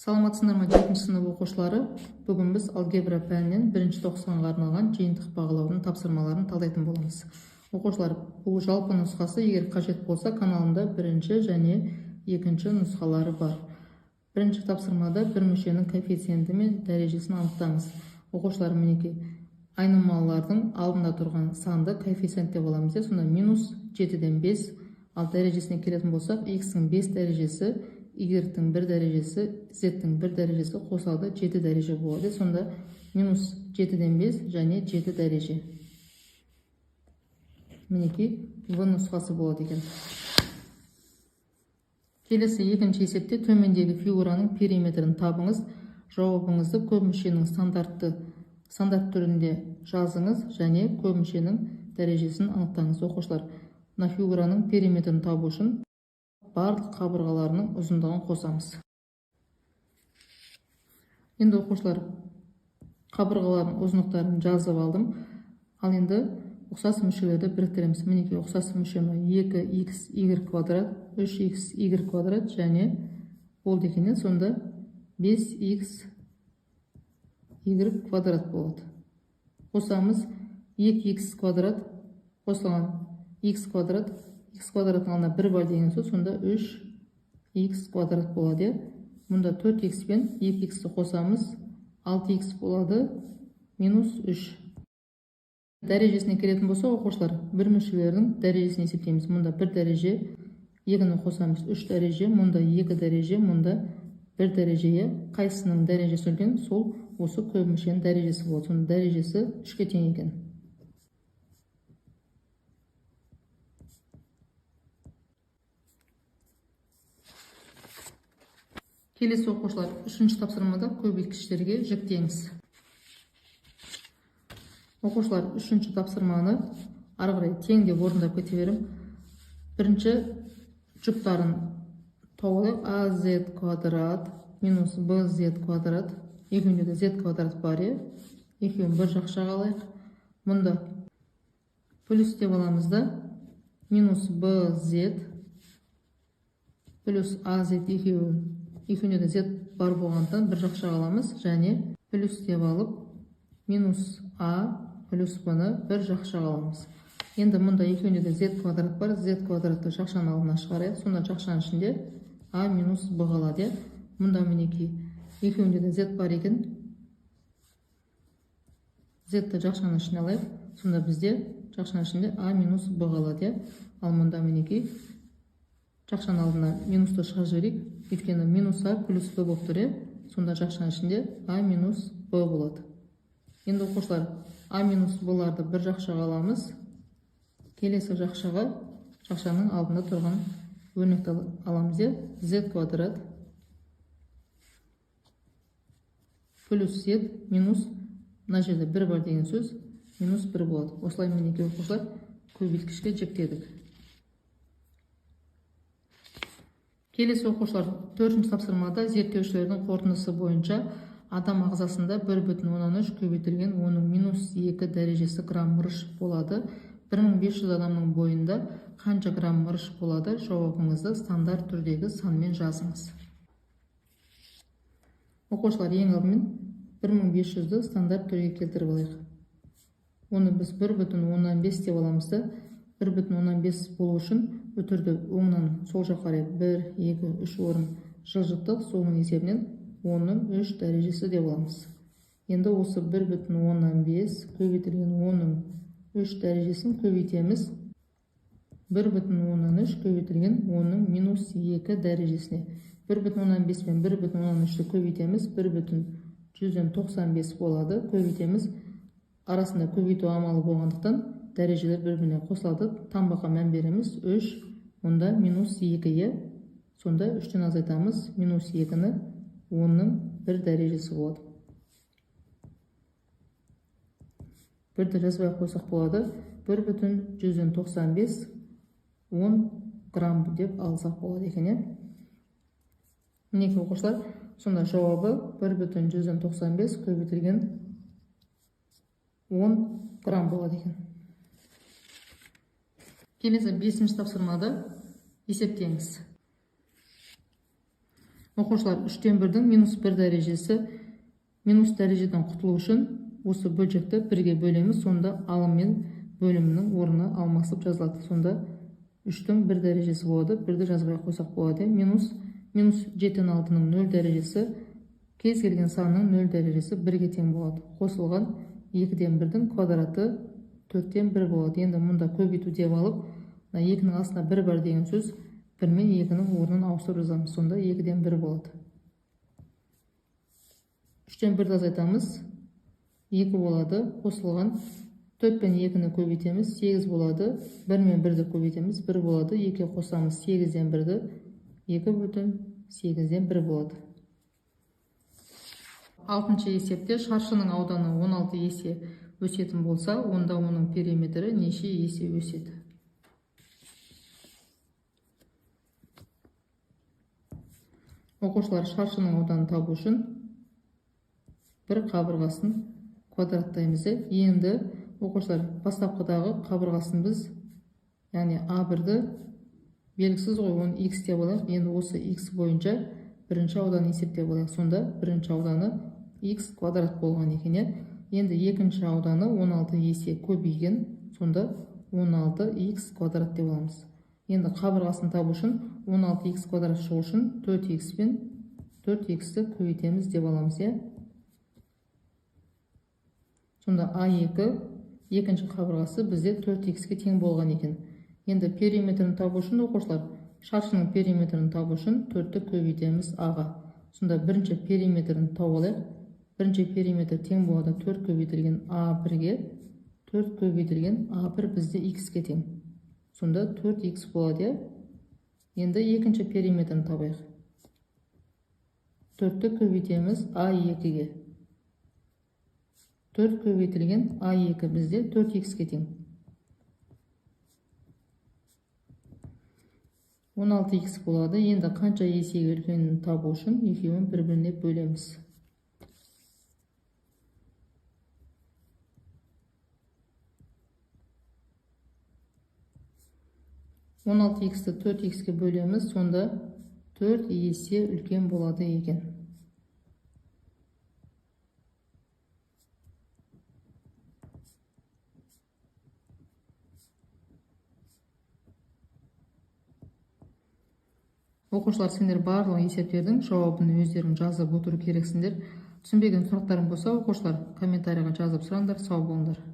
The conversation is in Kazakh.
Саламатсыздар ма 7-ші сынып оқушылары? Бүгін біз алгебра пәнінен 1-тоқсанға арналған жиынтық бағалаудың тапсырмаларын талдайтын боламыз. Оқушылар, бұл жалпы нұсқасы, егер қажет болса, каналында 1-ші және 2-ші нұсқалары бар. 1-ші тапсырмада бір мүшенің коэффициенті мен дәрежесін анықтаңыз. Оқушылар, мінекей, айнымалылардың алдында тұрған санды коэффициент деп аламыз. Сонда минус 7-ден 5, ал дәрежесіне келетін болсақ, x-ің 5 дәрежесі, y-тің 1 дәрежесі, z-тің 1 дәрежесі қосалды 7 дәреже болады. Сонда минус 7-ден 5 және 7 дәреже. Мінекей, в нұсқасы болады екен. Келесі екінші есепте төмендегі фигураның периметрін табыңыз. Жауабыңызды көп мүшенің стандарт түрінде жазыңыз және көп мүшенің дәрежесін анықтаңыз. Оқушылар, мына фигураның периметрін табу үшін барлық қабырғаларының ұзындығын қосамыз. Енді оқушылар, қабырғалардың ұзындықтарын жазып алдым. Ал енді ұқсас мүшелерді біріктіреміз. Мінекей, ұқсас мүшені 2xy квадрат, 3xy квадрат және болды екеннен сонда 5xy квадрат болады. Қосамыз 2x квадрат қосылған x квадрат, x квадраттың алдына 1 бар деген сөз, сонда 3x квадрат болады. Мұнда 4x пен 2x'ті қосамыз, 6x болады, минус 3. Дәрежесіне келетін болса, оқушылар, бір мүшелердің дәрежесін есептейміз. Мұнда 1 дәреже, 2-ні қосамыз 3 дәреже, мұнда 2 дәреже, мұнда 1 дәрежеге қайсының дәрежесі үлкен, сол осы көп мүшенің дәрежесі болады. Сонда дәрежесі 3-ке тең екен. Келесі оқушылар, 3-ші тапсырмада көбейткіштерге жіктеңіз. Оқушылар, 3-ші тапсырманы ары қарай тең деп орындап кете берем. Бірінші жұптарын тауып, az квадрат минус bz квадрат, екеуінде де z квадрат бар, екеуін бір жақшаға алайық. Мұнда плюс деп аламыз да, минус bz плюс az екеуінде де z бар болғандықтан бір жақшаға аламыз және плюс деп алып, минус a плюс b-ны бір жақшаға аламыз. Енді мұнда екеуінде де z квадрат бар, z квадратты жақшаның алдына шығарайық. Сонда жақшаның ішінде a минус b қалады. Мұнда мінекей екеуінде де z бар екен. Z-ті жақшаның ішіне алайық. Сонда бізде жақшаның ішінде a минус b қалады. Ал мұнда мінекей жақшаның алдына минусты шығарып жіберейік. Өйткені минус a плюс b болып тұр. Сонда жақшаның ішінде a минус b болады. Енді оқушылар, a минус b-ларды бір жақшаға аламыз. Келесі жақшаның алдында тұрған өрнекті аламыз. Z квадрат плюс z минус, мына жерде 1 бар деген сөз, минус 1 болады. Осылай мінекей оқушылар көбейткішке жіктедік. Келесі оқушылар, 4-ші тапсырмада зерттеушілердің қорытындысы бойынша адам ағзасында 1,3 көбейтілген оның минус 2 дәрежесі грамм мырыш болады. 1500 адамның бойында қанша грамм мырыш болады? Жауабыңызды стандарт түрдегі санмен жазыңыз. Оқушылар, ең алдымен 1500-ді стандарт түрге келтіріп алайық. Оны біз 1,5 деп аламыз да, 1,5 болу үшін өтірді оңнан сол жақ қарай 1, 2, 3 орын жылжыттық. Соның есебінен 10-3 дәрежесі деп аламыз. Енді осы 1,5 көбейтілген 10-3 дәрежесін көбейтеміз. 1,3 көбейтілген 10-ның минус 2 дәрежесіне. 1,5 пен 1,3-ті көбейтеміз. 1,195 болады. Көбейтеміз. Арасында көбейту амалы болғандықтан дәрежелер бір-біріне қосылады. Таңбаға мән береміз. 3, онда минус 2-е. Сонда 3-тен азайтамыз. Минус 2-ні 10-ның 1 дәрежесі болады. 1-ді жазбай қойсақ болады. 1,195 10 грамм деп алсақ болады екен. Мінекей оқушылар, сонда жауабы 1,195 көбейтілген 10 грамм болады екен. Келесі 5-ші тапсырмада есептеңіз. Оқушылар 3-тен 1-дің минус 1 дәрежесі, минус дәрежеден құтылу үшін осы бөлшекті 1-ге бөлеміз, сонда алым мен бөлімнің орны алмасып жазылады. Сонда 3-тің 1 дәрежесі болады, 1-ді жазбай қойсақ болады. Минус 7-тен 6-ның 0 дәрежесі, кез келген санның 0 дәрежесі 1-ге тең болады. Қосылған 2-ден 1-дің квадраты 4-тен 1 болады. Енді мұнда көбейту деп алып, 2-ның астына 1 бар деген сөз, 1 мен 2-ның орнын ауыстырып жазамыз. Сонда 2-ден 1 болады. 3-тен 1-ді азайтамыз, 2 болады. Қосылған 4 пен 2-ні көбейтеміз, 8 болады. 1 мен 1-ді көбейтеміз, 1 болады. 2 қосамыз, 8-ден 1-ді, 2,8-ден 1 болады. 6-шы есепте шаршының ауданы 16 есе өсетін болса, онда оның периметрі неше есе өседі? Оқушылар шаршының ауданын табу үшін бір қабырғасын квадраттаймыз. Енді оқушылар бастапқыдағы қабырғасын біз, яғни А1-ді белгісіз ғой, оны x деп алайық. Енді осы x бойынша бірінші аудан есептеп алайық. Сонда бірінші ауданы x квадрат болған екен. Енді екінші ауданы 16 есе көбейген, сонда 16x квадрат деп аламыз. Енді қабырғасын табу үшін 16x квадрат шығу үшін 4x пен 4x'ті көбейтеміз деп аламыз. Сонда A2 екінші қабырғасы бізде 4x-ке тең болған екен. Енді периметрін табу үшін оқушылар шаршының периметрін табу үшін 4-ті көбейтеміз A-ға. Сонда бірінші периметрін тауып алайық. Бірінші периметр тең болады 4 көбейтілген A1-ге, 4 көбейтілген A1 бізде x-ке тең. Сонда 4x болады. Енді екінші периметрін табайық. 4-ті көбейтеміз A2-ге. 4 көбейтілген A2 бізде 4x-ке тең. 16x болады. Енді қанша есеге үлкенін табу үшін екеуін бір-біріне бөлеміз. 16x'ті 4x'ке бөлеміз, сонда 4 есе үлкен болады екен. Оқушылар, сендер барлық есептердің жауабын өздерің жазып отыру керексіңдер. Түсінбеген сұрақтарың болса, оқушылар комментарийға жазып сұраңдар. Сау болыңдар.